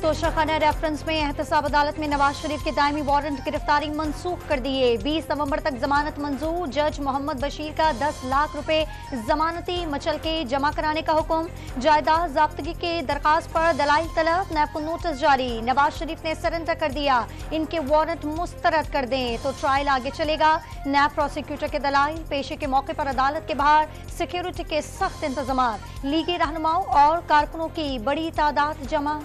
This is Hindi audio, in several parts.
तोशाखाना रेफरेंस में एहतसाब अदालत में नवाज शरीफ के दायमी वारंट गिरफ्तारी मनसूख कर दिए। 20 नवंबर तक जमानत मंजूर। जज मोहम्मद बशीर का 10 लाख रुपए जमानती मचल के जमा कराने का हुक्म। जायदाद जब्तगी के दरखास्त पर दलाइल तलब। नैब को नोटिस जारी। नवाज शरीफ ने सरेंडर कर दिया, इनके वारंट मुस्तरद कर दें तो ट्रायल आगे चलेगा। नैब प्रोसिक्यूटर के दलाइल पेशी के मौके पर अदालत के बाहर सिक्योरिटी के सख्त इंतजामात। लीगी रहनुमाओं और कारकुनों की बड़ी तादाद जमा।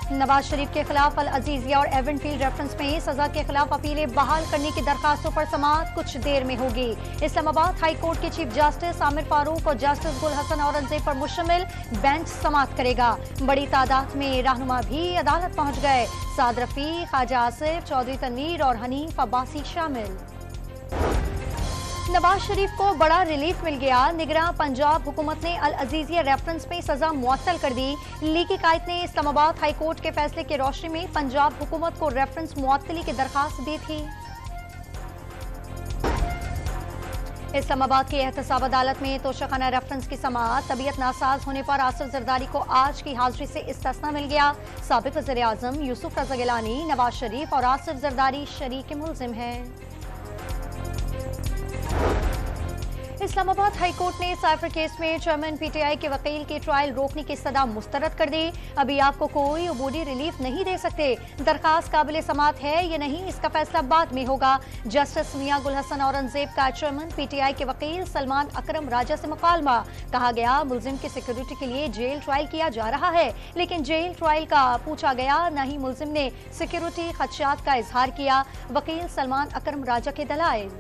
नवाज शरीफ के खिलाफ अल अजीजिया और एवनफील्ड रेफरेंस में सजा के खिलाफ अपीलें बहाल करने की दरखास्तों पर समाअत कुछ देर में होगी। इस्लामाबाद हाई कोर्ट के चीफ जस्टिस आमिर फारूक और जस्टिस गुल हसन औरंगजेब पर मुश्तमिल बेंच समाअत करेगा। बड़ी तादाद में रहनुमा भी अदालत पहुंच गए। साद रफीक, ख्वाजा आसिफ, चौधरी तनवीर और हनीफ अब्बासी शामिल। नवाज शरीफ को बड़ा रिलीफ मिल गया। निगरां पंजाब हुकूमत ने अल अजीजिया रेफरेंस में सजा मुअत्तल कर दी। लीगी कायद ने इस्लामाबाद हाई कोर्ट के फैसले की रोशनी में पंजाब हुकूमत को रेफरेंस मुअत्तली की दरखास्त दी थी। इस्लामाबाद की एहतसाब अदालत में तोशाखाना रेफरेंस की समाअत। तबीयत नासाज होने पर आसिफ जरदारी को आज की हाजिरी से इस्तिस्ना मिल गया। साबिक वज़ीर आज़म यूसुफ रज़ा गिलानी, नवाज शरीफ और आसिफ जरदारी शरीक मुल्ज़िम हैं। इस्लामाबाद हाई कोर्ट ने साइफर केस में चेयरमैन पीटीआई के वकील की ट्रायल रोकने की सदा मुस्तरद कर दी। अभी आपको कोई अबूदी रिलीफ नहीं दे सकते। दरखास्त काबिल समाअत है या नहीं, इसका फैसला बाद में होगा। जस्टिस मियां गुल हसन औरंगजेब का चेयरमैन पीटीआई के वकील सलमान अकरम राजा से मुकालमा। कहा गया मुल्जिम की सिक्योरिटी के लिए जेल ट्रायल किया जा रहा है, लेकिन जेल ट्रायल का पूछा गया, न ही मुल्जिम ने सिक्योरिटी खदशात का इजहार किया। वकील सलमान अकरम राजा के दलाइल।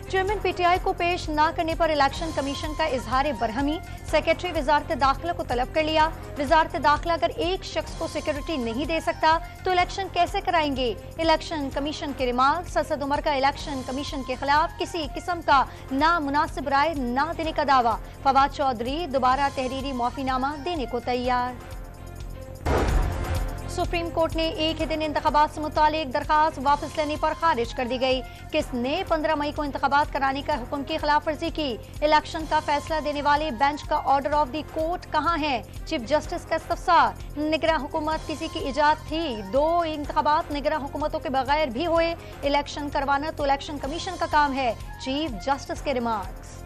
चेयरमैन पीटीआई को पेश न करने पर इलेक्शन कमीशन का इजहार बरहमी। सेक्रेटरी वजारत दाखिला को तलब कर लिया। वजारत दाखिला अगर एक शख्स को सिक्योरिटी नहीं दे सकता तो इलेक्शन कैसे कराएंगे? इलेक्शन कमीशन के रिमार्क। असद उमर का इलेक्शन कमीशन के खिलाफ किसी किस्म का नामुनासिब राय न देने का दावा। फवाद चौधरी दोबारा तहरीरी माफीनामा देने को तैयार। सुप्रीम कोर्ट ने एक ही दिन इंतखाबात से मुतालिक दरखास्त वापस लेने पर खारिज कर दी गई। किसने 15 मई को इंतखाबात कराने का हुक्म की खिलाफ वर्जी की? इलेक्शन का फैसला देने वाले बेंच का ऑर्डर ऑफ द कोर्ट कहां है? चीफ जस्टिस का इस्तफसार। निगरां हुकूमत किसी की इजाद थी? 2 इंतखाबात निगरां हुकूमतों के बगैर भी हुए। इलेक्शन करवाना तो इलेक्शन कमीशन का काम है। चीफ जस्टिस के रिमार्क्स।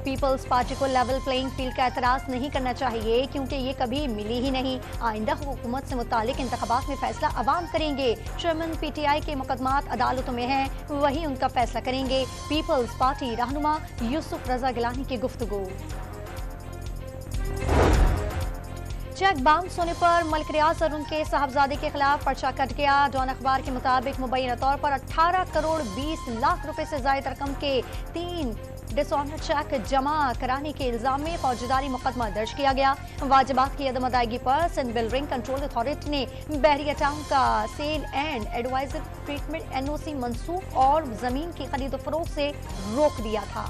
पीपल्स पार्टी को लेवल प्लेइंग फील्ड का एतराज नहीं करना चाहिए, क्योंकि ये कभी मिली ही नहीं। आइंदा हुकूमत से मुतालिक इंतखाबात में फैसला अवाम करेंगे। चेयरमैन पीटीआई के मुकदमात अदालतों में हैं, वही उनका फैसला करेंगे। पीपल्स पार्टी रहनुमा यूसुफ रज़ा गिलानी की गुफ्तगू। चेक बाउंस होने पर मलिक रियाज और उनके साहबजादे के खिलाफ पर्चा कट गया। डॉन अखबार के मुताबिक मुबैना तौर पर 18 करोड़ 20 लाख रुपए से जायद रकम के 3 डिसऑनर चेक जमा कराने के इल्जाम में फौजदारी मुकदमा दर्ज किया गया। वाजिबात की अदम अदायगी पर सिंध बिल्डरिंग कंट्रोल अथॉरिटी ने बहरिया टाउन का sale and advertisement NOC मंसूख और जमीन की खरीद फरोख्त से रोक दिया था।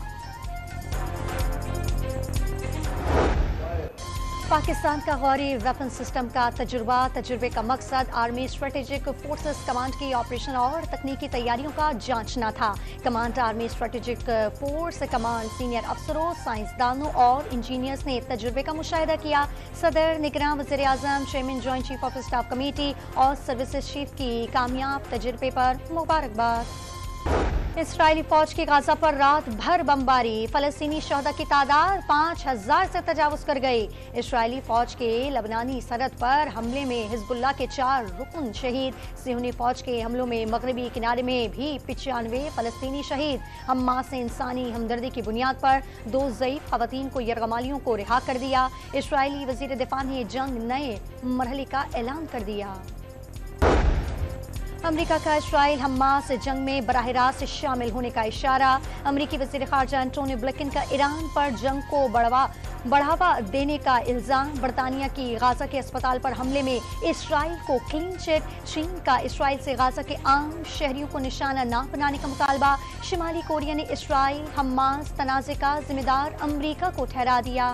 पाकिस्तान का गौरी वेपन सिस्टम का तजुर्बे का मकसद आर्मी स्ट्रेटेजिक फोर्सेस कमांड की ऑपरेशन और तकनीकी तैयारियों का जांचना था। Command army strategic force command senior अफसरों, साइंसदानों और इंजीनियर्स ने तजुर्बे का मुशाहिदा किया। सदर, निगरान वज़ीर आज़म, chairman joint chief of staff committee और सर्विसेज चीफ की कामयाब तजुर्बे पर मुबारकबाद। इस्राएली फौज की गाजा पर रात भर बमबारी। फलस्तीनी शहदा की तादाद 5000 से तजावुज कर गई। इस्राएली फौज के लबनानी सरहद पर हमले में हिजबुल्लाह के 4 रुकन शहीद। सिहूनी फौज के हमलों में मगरबी किनारे में भी 95 फलस्तीनी शहीद। हमास ने इंसानी हमदर्दी की बुनियाद पर 2 ज़ईफ खवातीन को यरगमालियों को रिहा कर दिया। इस्राएली वज़ीर दिफा ने जंग नए मरहले का ऐलान कर दिया। अमरीका का इस्राइल हमास जंग में बराह रास्त शामिल होने का इशारा। अमरीकी वज़ीर ख़ारजा एंटोनी ब्लिंकन का ईरान पर जंग को बढ़ावा देने का इल्ज़ाम। बरतानिया की गाजा के अस्पताल पर हमले में इस्राइल को क्लीन चिट। चीन का इस्राइल से गाजा के आम शहरियों को निशाना न बनाने का मुतालबा। शिमाली कोरिया ने इस्राइल हमास तनाज़े का जिम्मेदार अमरीका को ठहरा दिया।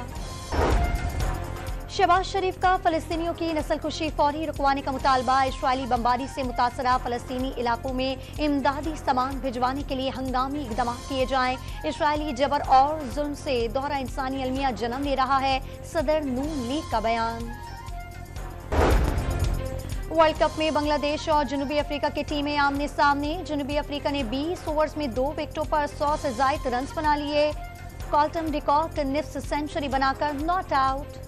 शहबाज शरीफ का फलस्तीनियों की नस्लकुशी फौरी रुकवाने का मुतालबा। इजरायली बमबारी से मुतासरा फलस्तीनी इलाकों में इमदादी सामान भिजवाने के लिए हंगामी इकदाम किए जाएं। इजरायली जबर और जुल्म से दोहरा इंसानी अलमिया जन्म ले रहा है। सदर नून लीग का बयान। वर्ल्ड कप में बांग्लादेश और जनूबी अफ्रीका की टीमें आमने सामने। जनूबी अफ्रीका ने 20 ओवर्स में 2 विकेटों पर 100 से ज्यादा रन बना लिए। कॉल्टन डिकॉक निफ्स सेंचुरी बनाकर नॉट आउट।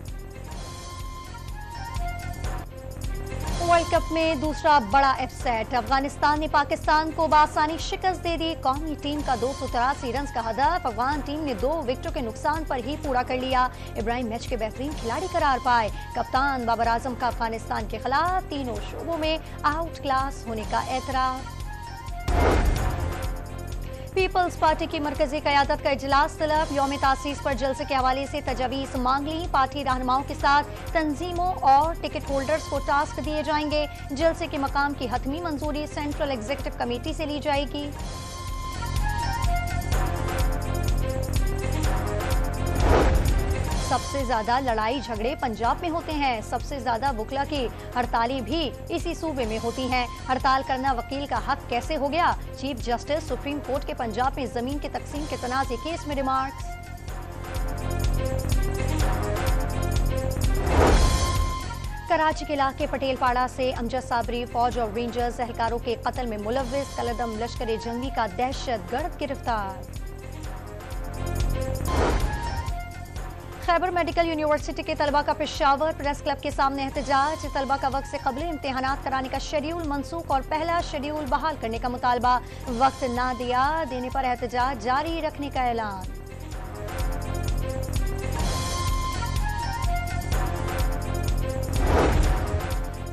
वर्ल्ड कप में दूसरा बड़ा अपसेट। अफगानिस्तान ने पाकिस्तान को बासानी शिकस्त दे दी। कौमी टीम का 283 रन का हदफ अफगान टीम ने 2 विकेटों के नुकसान पर ही पूरा कर लिया। इब्राहिम मैच के बेहतरीन खिलाड़ी करार पाए। कप्तान बाबर आजम का अफगानिस्तान के खिलाफ तीनों शोबों में आउट क्लास होने का एतराफ। पीपल्स पार्टी की मरकजी क़यादत का इजलास तलब। यौम तासीस पर जलसे के हवाले से तजावीज़ मांग ली। पार्टी रहनुमाओं के साथ तंजीमों और टिकट होल्डर्स को टास्क दिए जाएंगे। जलसे के मकाम की हतमी मंजूरी सेंट्रल एग्जीक्यूटिव कमेटी से ली जाएगी। सबसे ज्यादा लड़ाई झगड़े पंजाब में होते हैं। सबसे ज्यादा वकला की हड़तालें भी इसी सूबे में होती हैं। हड़ताल करना वकील का हक कैसे हो गया? चीफ जस्टिस सुप्रीम कोर्ट के पंजाब में जमीन के तकसीम के तनाज़े केस में रिमार्क्स। कराची के इलाके पटेलपाड़ा से अमजद साबरी फौज और रेंजर्स एहलकारों के कत्ल में मुलव्विस कलदम लश्कर जंगी का दहशतगर्द गिरफ्तार। खैबर मेडिकल यूनिवर्सिटी के तलबा का पेशावर प्रेस क्लब के सामने एहतजाज। तलबा का वक्त से कबल इम्तिहानात कराने का शेड्यूल मनसूख और पहला शेड्यूल बहाल करने का मुतालबा। वक्त ना देने पर एहतजाज जारी रखने का ऐलान।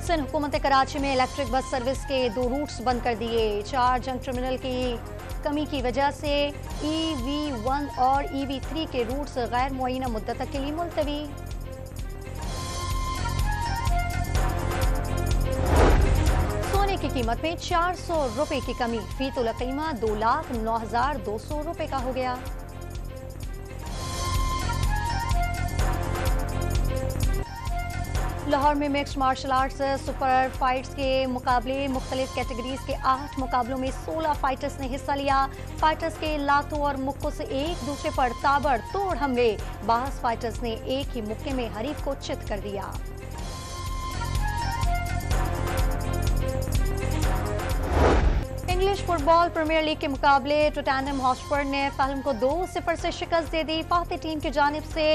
सिंध हुकूमत कराची में इलेक्ट्रिक बस सर्विस के 2 रूट्स बंद कर दिए। 4 जंग टर्मिनल की कमी की वजह से EV1 और EV3 के रूट्स गैर मुअय्यना मुद्दत के लिए मुलतवी। सोने की कीमत में 400 रुपए की कमी। फी तोला कीमा 2,09,200 रुपए का हो गया। लाहौर में mixed martial arts super fights के मुकाबले। मुख्तलिफ कैटेगरीज के 8 मुकाबलों में 16 फाइटर्स ने हिस्सा लिया। फाइटर्स के लातों और मुक्कों से एक दूसरे पर ताबड़तोड़ हमले। बास फाइटर्स ने एक ही मुक्के में हरीफ को चित कर दिया। इंग्लिश फुटबॉल प्रीमियर लीग के मुकाबले टोटनहम हॉटस्पर ने फुलहम को 2-0 से शिकस्त दे दी। फातह टीम की जानिब से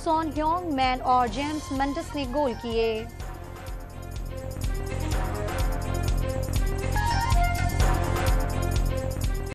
सोन ह्योंग मैन और जेम्स मेंडिस ने गोल किए।